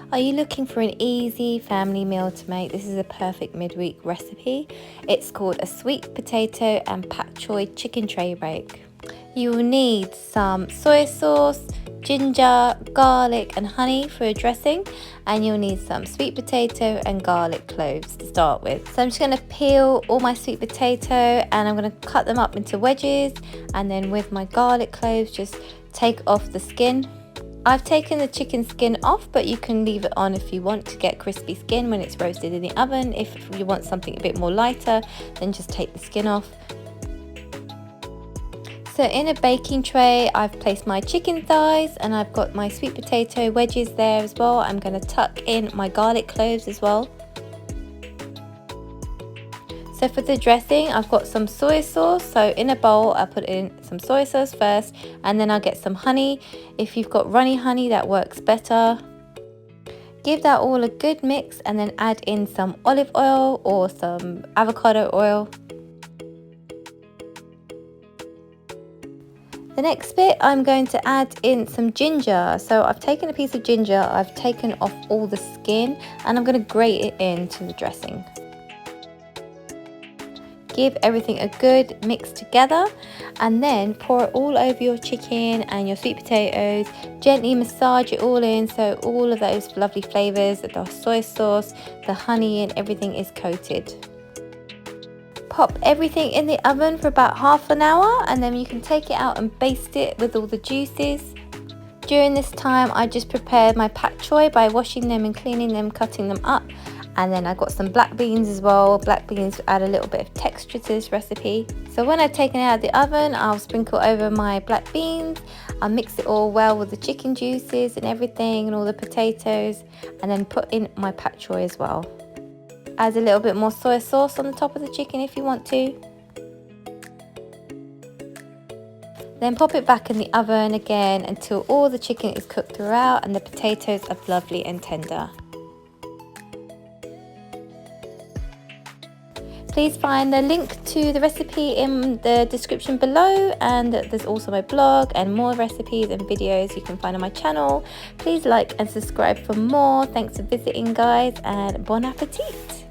Are you looking for an easy family meal to make? This is a perfect midweek recipe. It's called a sweet potato and pak choy chicken tray bake. You will need some soy sauce, ginger, garlic and honey for a dressing, and you'll need some sweet potato and garlic cloves to start with. So I'm just going to peel all my sweet potato and I'm going to cut them up into wedges, and then with my garlic cloves just take off the skin. I've taken the chicken skin off, but you can leave it on if you want to get crispy skin when it's roasted in the oven. If you want something a bit more lighter, then just take the skin off. So in a baking tray, I've placed my chicken thighs and I've got my sweet potato wedges there as well. I'm going to tuck in my garlic cloves as well. So for the dressing, I've got some soy sauce. So in a bowl, I put in some soy sauce first, and then I'll get some honey. If you've got runny honey, that works better. Give that all a good mix and then add in some olive oil or some avocado oil. The next bit, I'm going to add in some ginger. So I've taken a piece of ginger, I've taken off all the skin, and I'm going to grate it into the dressing. Give everything a good mix together and then pour it all over your chicken and your sweet potatoes. Gently massage it all in so all of those lovely flavors, the soy sauce, the honey and everything is coated. Pop everything in the oven for about half an hour and then you can take it out and baste it with all the juices. During this time I just prepared my pak choy by washing them and cleaning them, cutting them up. And then I got some black beans as well. Black beans add a little bit of texture to this recipe. So when I've taken it out of the oven, I'll sprinkle over my black beans. I'll mix it all well with the chicken juices and everything and all the potatoes. And then put in my pak choy as well. Add a little bit more soy sauce on the top of the chicken if you want to. Then pop it back in the oven again until all the chicken is cooked throughout and the potatoes are lovely and tender. Please find the link to the recipe in the description below, and there's also my blog and more recipes and videos you can find on my channel. Please like and subscribe for more. Thanks for visiting guys, and bon appetit!